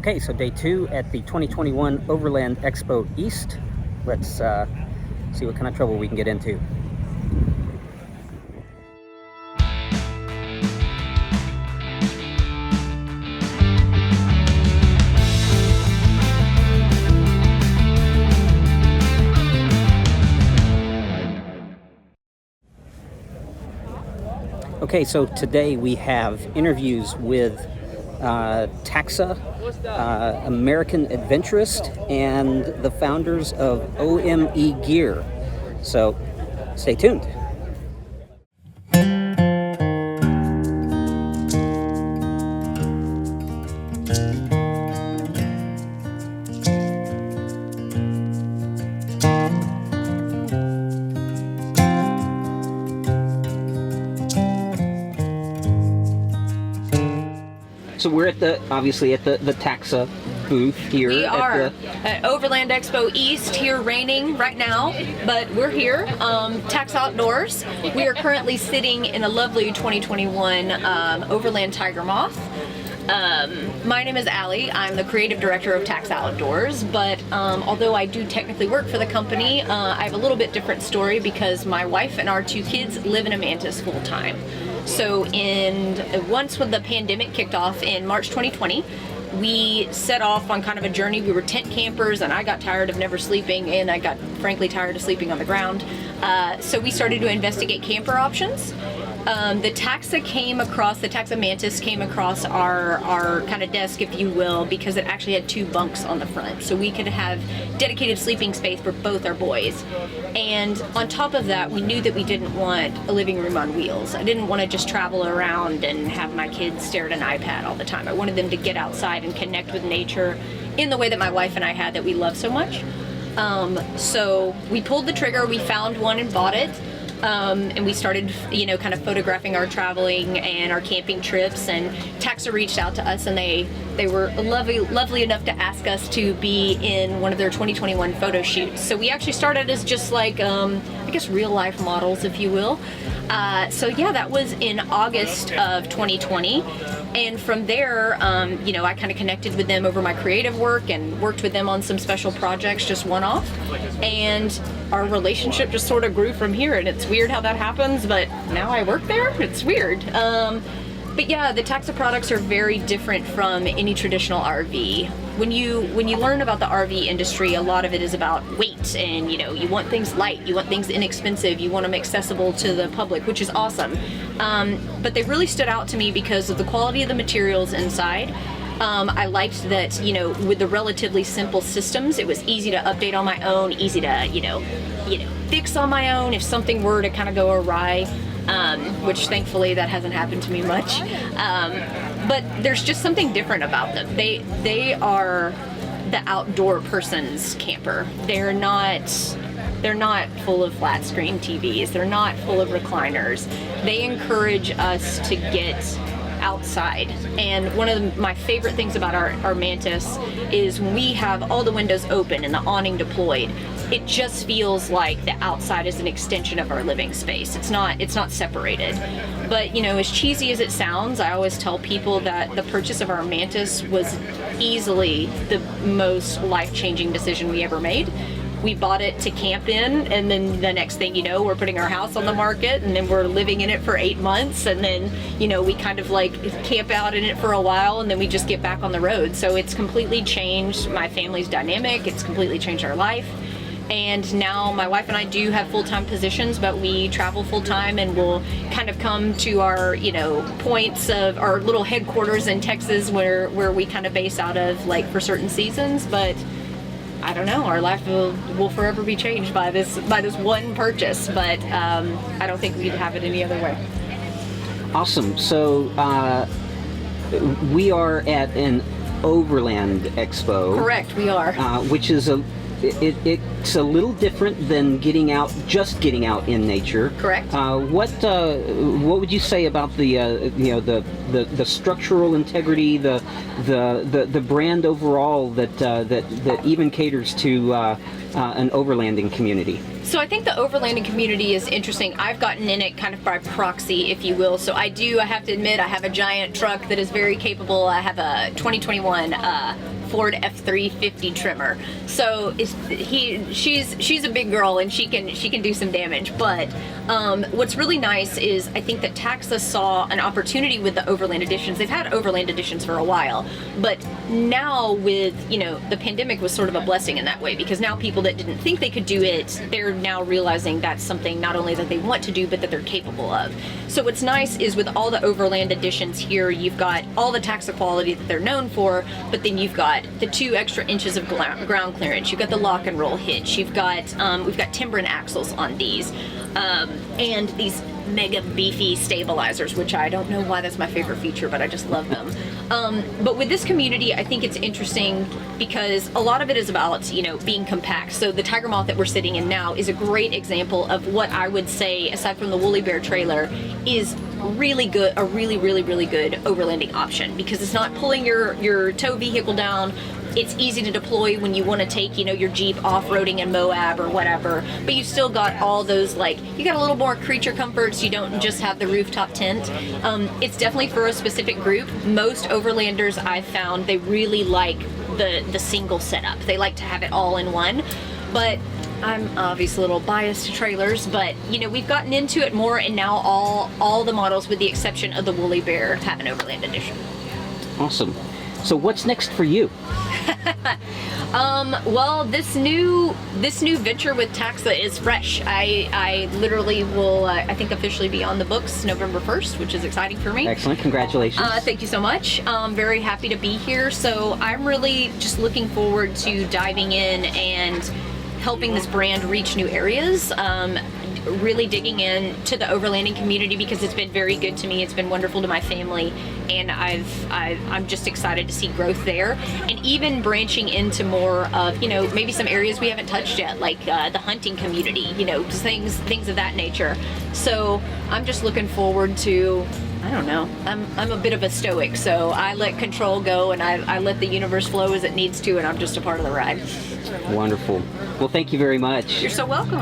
Okay, so day 2 at the 2021 Overland Expo East. Let's see what kind of trouble we can get into. Okay, so today we have interviews with Taxa, American Adventurist, and the founders of OME Gear. So stay tuned. So we're obviously at the Taxa booth here. We are at Overland Expo East, here raining right now, but we're here, Taxa Outdoors. We are currently sitting in a lovely 2021 Overland Tiger Moth. My name is Allie. I'm the creative director of Taxa Outdoors, but although I do technically work for the company, I have a little bit different story because my wife and our 2 kids live in a mantis full time. So once when the pandemic kicked off in March 2020, we set off on kind of a journey. We were tent campers, and I got tired of never sleeping, and I got frankly tired of sleeping on the ground. So we started to investigate camper options. The Taxa Mantis came across our kind of desk, if you will, because it actually had 2 bunks on the front. So we could have dedicated sleeping space for both our boys. And on top of that, we knew that we didn't want a living room on wheels. I didn't want to just travel around and have my kids stare at an iPad all the time. I wanted them to get outside and connect with nature in the way that my wife and I had that we love so much. So we pulled the trigger, we found one and bought it. And we started, kind of photographing our traveling and our camping trips, and Taxa reached out to us, and they were lovely enough to ask us to be in one of their 2021 photo shoots. So we actually started as just like, I guess, real life models, if you will. So yeah, that was in August of 2020. And from there, I kind of connected with them over my creative work and worked with them on some special projects, just one-off. And our relationship just sort of grew from here. And it's weird how that happens, but now I work there. It's weird. But yeah, the Taxa products are very different from any traditional RV. When you learn about the RV industry, a lot of it is about weight, and you want things light, you want things inexpensive, you want them accessible to the public, which is awesome. But they really stood out to me because of the quality of the materials inside. I liked that, with the relatively simple systems, it was easy to update on my own, easy to, fix on my own if something were to kind of go awry. Which thankfully that hasn't happened to me much. But there's just something different about them. They are the outdoor person's camper. They're not full of flat screen TVs. They're not full of recliners. They encourage us to get outside. And one of my favorite things about our Mantis is when we have all the windows open and the awning deployed, it just feels like the outside is an extension of our living space. It's not separated. But as cheesy as it sounds, I always tell people that the purchase of our Mantis was easily the most life-changing decision we ever made. We bought it to camp in, and then the next thing we're putting our house on the market, and then we're living in it for 8 months, and then we kind of like camp out in it for a while, and then we just get back on the road. So it's completely changed my family's dynamic. It's completely changed our life. And now my wife and I do have full-time positions, but we travel full-time, and we'll kind of come to our, points of our little headquarters in Texas where we kind of base out of, like, for certain seasons. But I don't know, our life will forever be changed by this one purchase, but I don't think we'd have it any other way. Awesome. So we are at an Overland Expo. Correct, we are. Which is it's a little different than getting out in nature. Correct. What would you say about the structural integrity, the brand overall that even caters to an overlanding community? So I think the overlanding community is interesting. I've gotten in it kind of by proxy, if you will. So I have to admit, I have a giant truck that is very capable. I have a 2021 Ford F350 trimmer. So she's a big girl and she can do some damage. But what's really nice is I think that Taxa saw an opportunity with the Overland editions. They've had Overland editions for a while, but now with, you know, the pandemic was sort of a blessing in that way, because now people that didn't think they could do it, they're now realizing that's something not only that they want to do, but that they're capable of. So what's nice is with all the Overland editions here, you've got all the Taxa quality that they're known for, but then you've got the 2 extra inches of ground clearance. You've got the lock and roll hitch. You've got we've got timber and axles on these, and these mega beefy stabilizers, which I don't know why that's my favorite feature, but I just love them. But with this community, I think it's interesting because a lot of it is about, you know, being compact. So the Tiger Moth that we're sitting in now is a great example of what I would say, aside from the Woolly Bear trailer, is really good, a really good overlanding option, because it's not pulling your tow vehicle down. It's easy to deploy when you want to take, you know, your Jeep off-roading in Moab or whatever, but you still got all those, like, you got a little more creature comforts. You don't just have the rooftop tent. It's definitely for a specific group. Most overlanders I've found, they really like the single setup. They like to have it all in one, but I'm obviously a little biased to trailers, but you know, we've gotten into it more, and now all the models, with the exception of the Woolly Bear, have an Overland edition. Awesome. So what's next for you? Well, this new venture with Taxa is fresh. I literally will, I think, officially be on the books November 1st, which is exciting for me. Excellent. Congratulations. Thank you so much. I'm very happy to be here. So I'm really just looking forward to diving in and helping this brand reach new areas. Really digging into the overlanding community, because it's been very good to me. It's been wonderful to my family, and I'm just excited to see growth there, and even branching into more of, you know, maybe some areas we haven't touched yet, like the hunting community, you know, things of that nature. So I'm just looking forward to, I don't know, I'm a bit of a stoic, so I let control go, and I let the universe flow as it needs to, and I'm just a part of the ride. Wonderful. Well, thank you very much. You're so welcome.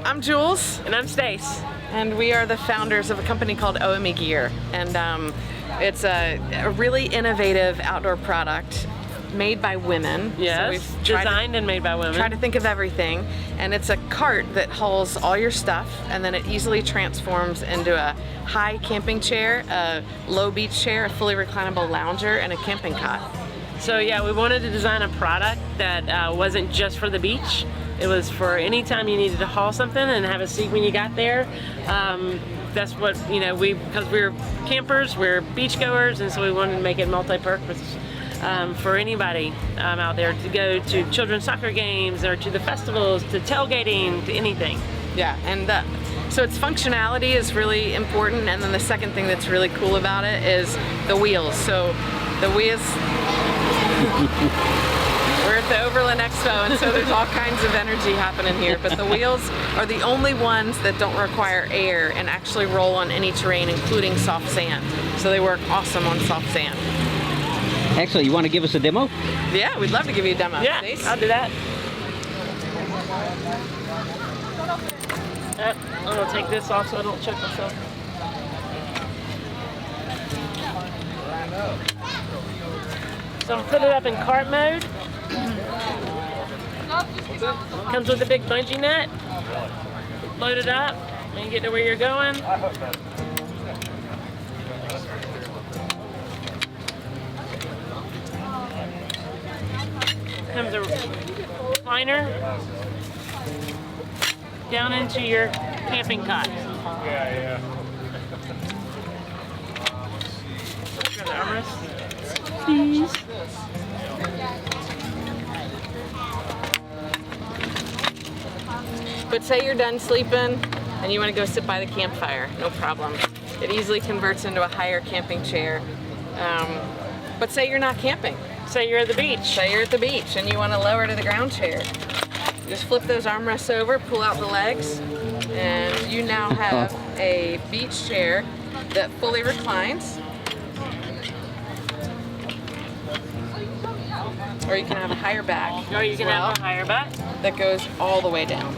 I'm Jules. And I'm Stace. And we are the founders of a company called OME Gear. And it's a really innovative outdoor product made by women. Yes, so we've designed and made by women. Try to think of everything. And it's a cart that hauls all your stuff, and then it easily transforms into a high camping chair, a low beach chair, a fully reclinable lounger, and a camping cot. So yeah, we wanted to design a product that wasn't just for the beach. It was for any time you needed to haul something and have a seat when you got there. That's what, you know, because we're campers, we're beachgoers, and so we wanted to make it multi-purpose for anybody out there to go to children's soccer games or to the festivals, to tailgating, to anything. Yeah, and so its functionality is really important, and then the second thing that's really cool about it is the wheels. So the wheels... We're at the Overland Expo, and so there's all kinds of energy happening here, but the wheels are the only ones that don't require air and actually roll on any terrain, including soft sand. So they work awesome on soft sand. Excellent. You want to give us a demo? Yeah, we'd love to give you a demo. Yeah, Stace? I'll do that. I'm going to take this off so I don't choke myself. So I'm put it up in cart mode. Comes with a big bungee net. Load it up and get to where you're going. Comes a recliner down into your camping cot. Grab the armrest, please. But say you're done sleeping and you want to go sit by the campfire, no problem. It easily converts into a higher camping chair. But say you're not camping. Say you're at the beach. Say you're at the beach and you want to lower to the ground chair. Just flip those armrests over, pull out the legs, and you now have a beach chair that fully reclines. Or you can have a higher back. Or you can have a higher back that goes all the way down.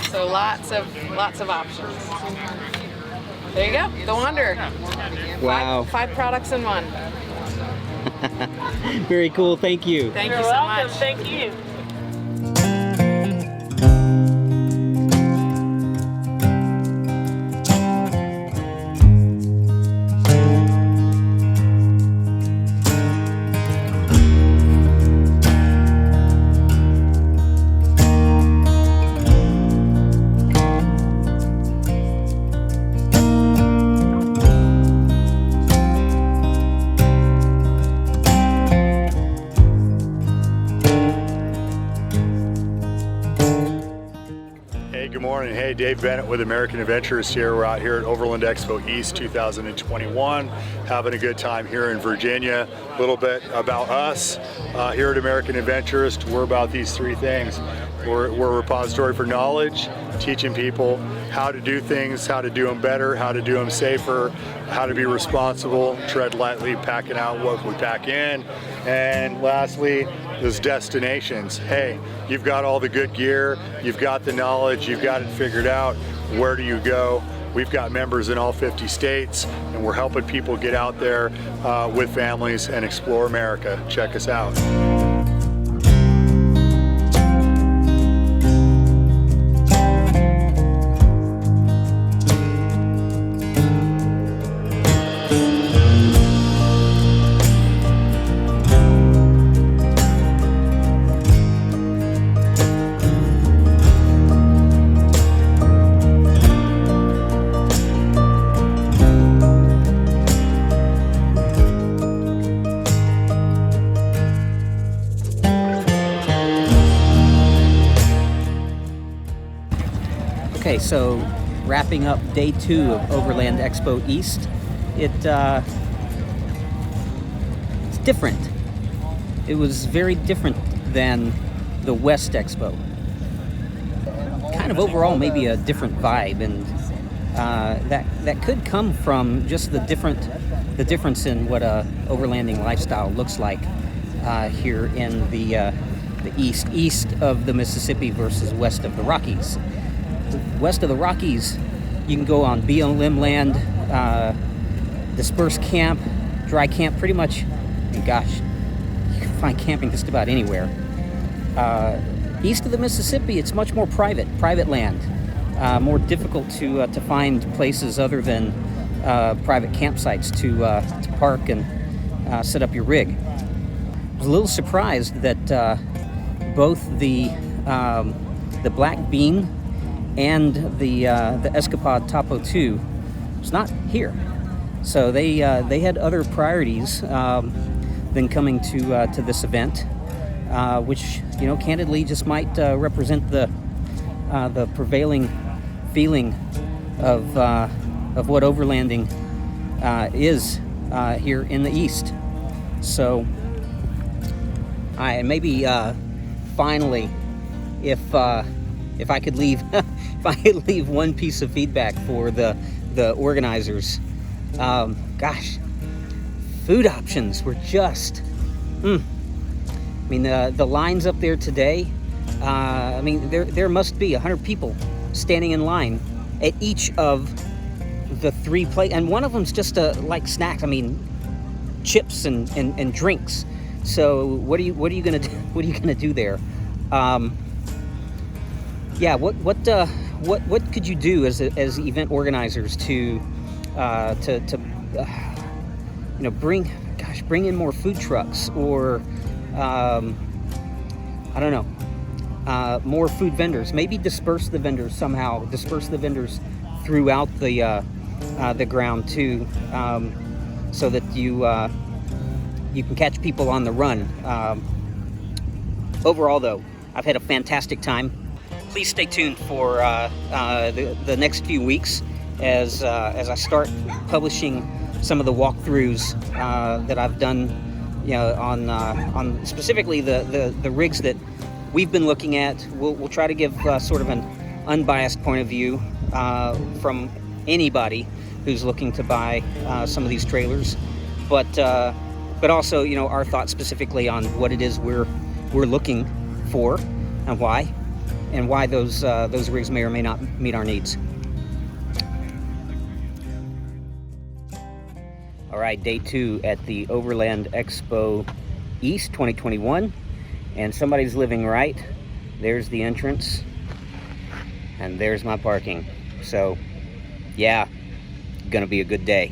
So lots of options. There you go, the Wanderer. Wow. Five products in one. Very cool. Thank you. Thank You're you so welcome. much. Thank you. Good morning. Hey, Dave Bennett with American Adventurers here. We're out here at Overland Expo East 2021, having a good time here in Virginia. A little bit about us here at American Adventurers. We're about these three things. We're a repository for knowledge, teaching people how to do things, how to do them better, how to do them safer, how to be responsible, tread lightly, packing out what we pack in. And lastly, those destinations. Hey, you've got all the good gear, you've got the knowledge, you've got it figured out. Where do you go? We've got members in all 50 states, and we're helping people get out there with families and explore America. Check us out. Okay, so wrapping up day 2 of Overland Expo East. It's different. It was very different than the West Expo. Kind of overall maybe a different vibe, and that could come from just the difference in what a overlanding lifestyle looks like here in the east of the Mississippi versus west of the Rockies. West of the Rockies, you can go on BLM land, dispersed camp, dry camp, pretty much. And gosh, you can find camping just about anywhere. East of the Mississippi, it's much more private land, more difficult to find places other than private campsites to park and set up your rig. I was a little surprised that both the Black Bean and the Escapade Topo 2 was not here. So they had other priorities than coming to this event, which, you know, candidly just might represent the prevailing feeling of what overlanding is here in the East. So maybe finally, if I could leave if I could leave one piece of feedback for the organizers, gosh, food options were just I mean, the lines up there today, I mean, there must be 100 people standing in line at each of the 3 places, and one of them's just like snacks. I mean, chips and drinks. So what are you gonna do? What are you gonna do there? Yeah, what could you do as event organizers to you know, bring in more food trucks, or I don't know, more food vendors? Maybe disperse the vendors somehow. Disperse the vendors throughout the ground too, so that you can catch people on the run. Overall, though, I've had a fantastic time. Please stay tuned for the next few weeks as I start publishing some of the walkthroughs that I've done, you know, on specifically the rigs that we've been looking at. We'll try to give sort of an unbiased point of view from anybody who's looking to buy some of these trailers, but also, you know, our thoughts specifically on what it is we're looking for and why those rigs may or may not meet our needs. All right, day 2 at the Overland Expo East 2021, and somebody's living right. There's the entrance, and there's my parking. So, yeah, gonna be a good day.